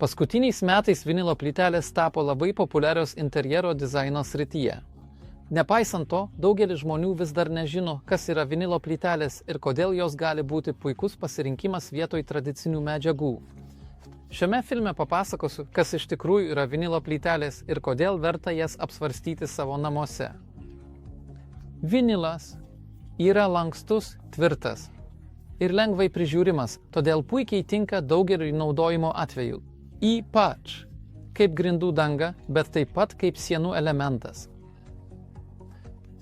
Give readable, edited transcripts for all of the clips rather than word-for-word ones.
Paskutiniais metais vinilo plytelės tapo labai populiarios interjero dizaino srityje. Nepaisant to, daugelis žmonių vis dar nežino, kas yra vinilo plytelės ir kodėl jos gali būti puikus pasirinkimas vietoj tradicinių medžiagų. Šiame filme papasakosiu, kas iš tikrųjų yra vinilo plytelės ir kodėl verta jas apsvarstyti savo namuose. Vinilas yra lankstus, tvirtas ir lengvai prižiūrimas, todėl puikiai tinka daugeliui naudojimo atvejų. Ypač kaip grindų danga, bet taip pat kaip sienų elementas.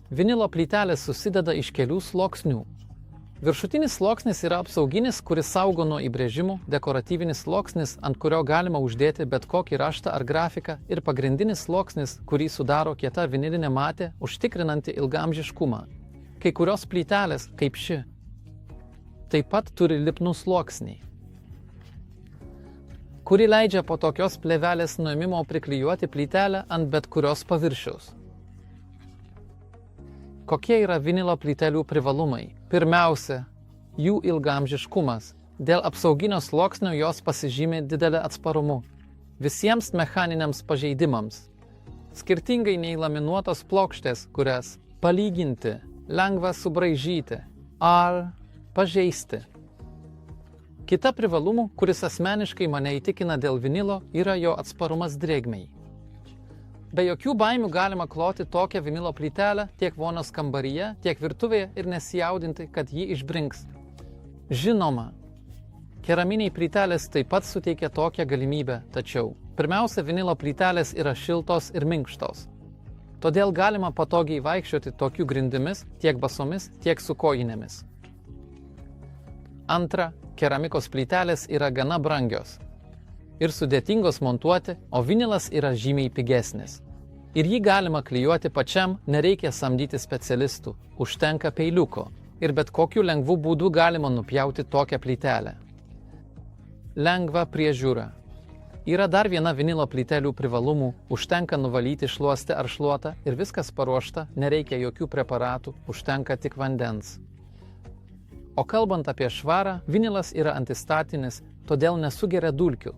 Vinilo plytelės susideda iš kelių sluoksnių. Viršutinis sluoksnis yra apsauginis, kuris saugo nuo įbrėžimų, dekoratyvinis sluoksnis, ant kurio galima uždėti bet kokį raštą ar grafiką, ir pagrindinis sluoksnis, kurį sudaro kieta vinilinė matė, užtikrinanti ilgaamžiškumą. Kai kurios plytelės, kaip ši, taip pat turi lipnų sluoksnį, kuri leidžia po tokios plėvelės nuėmimo priklijuoti plytelę ant bet kurios paviršiaus. Kokie yra vinilo plytelių privalumai? Pirmiausia, jų ilgaamžiškumas. Dėl apsauginio sluoksnio jos pasižymi didelę atsparumu visiems mechaniniams pažeidimams. Skirtingai nei laminuotos plokštės, kurias palyginti lengva subraižyti ar pažeisti. Kita privalumų, kuris asmeniškai mane įtikina dėl vinilo, yra jo atsparumas drėgmei. Be jokių baimių galima kloti tokią vinilo plytelę tiek vonios kambaryje, tiek virtuvėje ir nesijaudinti, kad ji išbrinks. Žinoma, keraminiai plytelės taip pat suteikia tokią galimybę, tačiau pirmiausia, vinilo plytelės yra šiltos ir minkštos. Todėl galima patogiai vaikščioti tokių grindimis, tiek basomis, tiek su kojinėmis. Antra, keramikos plytelės yra gana brangios ir sudėtingos montuoti, o vinilas yra žymiai pigesnis. Ir jį galima klijuoti pačiam, nereikia samdyti specialistų, užtenka peiliuko ir bet kokiu lengvu būdu galima nupjauti tokią plytelę. Lengva priežiūra. Yra dar viena vinilo plytelių privalumų, užtenka nuvalyti šluostę ar šluotą ir viskas paruošta, nereikia jokių preparatų, užtenka tik vandens. O kalbant apie švarą, vinilas yra antistatinis, todėl nesugeria dulkių.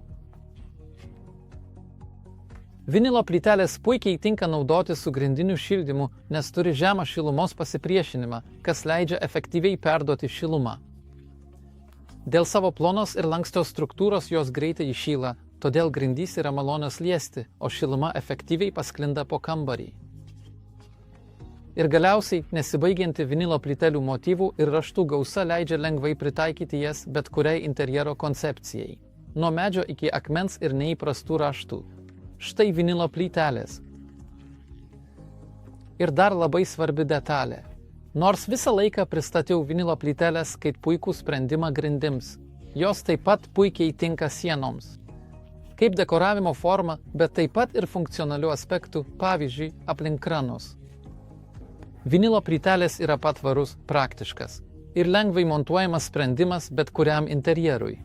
Vinilo plytelės puikiai tinka naudoti su grindiniu šildymu, nes turi žemą šilumos pasipriešinimą, kas leidžia efektyviai perduoti šilumą. Dėl savo plonos ir lankstos struktūros jos greitai įšyla, todėl grindys yra malonios liesti, o šiluma efektyviai pasklinda po kambarį. Ir galiausiai, nesibaigianti vinilo plytelių motyvų ir raštų gausa leidžia lengvai pritaikyti jas bet kuriai interjero koncepcijai. Nuo medžio iki akmens ir neįprastų raštų. Štai vinilo plytelės. Ir dar labai svarbi detalė. Nors visą laiką pristačiau vinilo plytelės kaip puikų sprendimą grindims, jos taip pat puikiai tinka sienoms. Kaip dekoravimo forma, bet taip pat ir funkcionalių aspektų, pavyzdžiui, aplink kranus. Vinilo plytelės yra patvarus, praktiškas ir lengvai montuojamas sprendimas bet kuriam interjerui.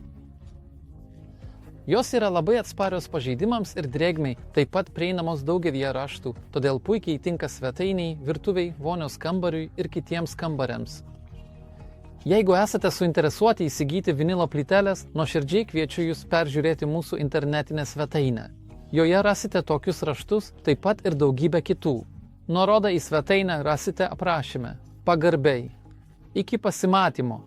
Jos yra labai atsparios pažeidimams ir drėgmei, taip pat prieinamos daugelyje raštų, todėl puikiai tinka svetainiai, virtuviai, vonios kambariui ir kitiems kambariams. Jeigu esate suinteresuoti įsigyti vinilo plytelės, nuoširdžiai kviečiu jūs peržiūrėti mūsų internetinę svetainę. Joje rasite tokius raštus, taip pat ir daugybę kitų. Nuorodą į svetainę rasite aprašyme. Pagarbiai. Iki pasimatymo.